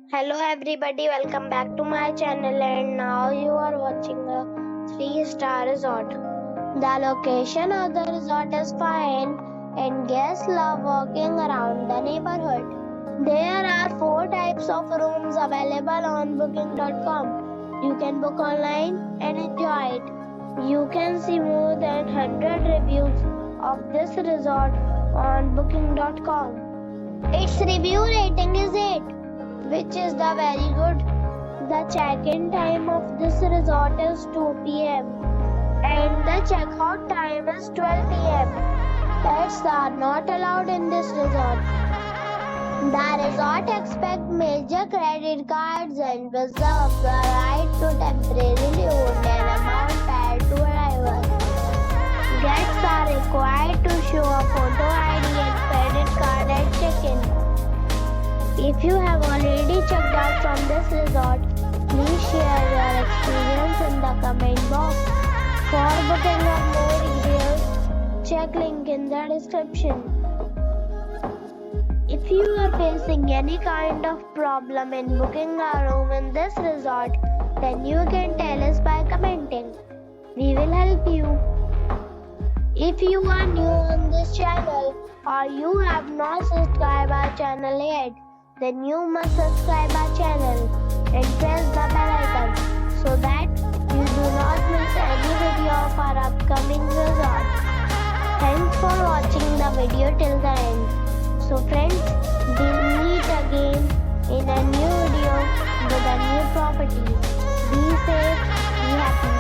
Hello everybody, welcome back to my channel and now you are watching a 3-star resort. The location of the resort is fine and guests love walking around the neighborhood. There are 4 types of rooms available on booking.com. You can book online and enjoy it. You can see more than 100 reviews of this resort on booking.com. Its review rating is 8, which is the very good. The check-in time of this resort is 2 p.m. and the check-out time is 12 p.m. Pets are not allowed in this resort. The resort expects major credit cards and reserves the right to temporarily hold an amount prior to arrival. Guests are required to show a photo ID and credit card at check-in. If you have already checked out from this resort, please share your experience in the comment box. For booking or more details, check link in the description. If you are facing any kind of problem in booking a room in this resort, then you can tell us by commenting. We will help you. If you are new on this channel or you have not subscribed our channel yet, then you must subscribe our channel and press the bell icon so that you do not miss any video of our upcoming resort. Thanks for watching the video till the end. So friends, we'll meet again in a new video with a new property. Be safe, be happy.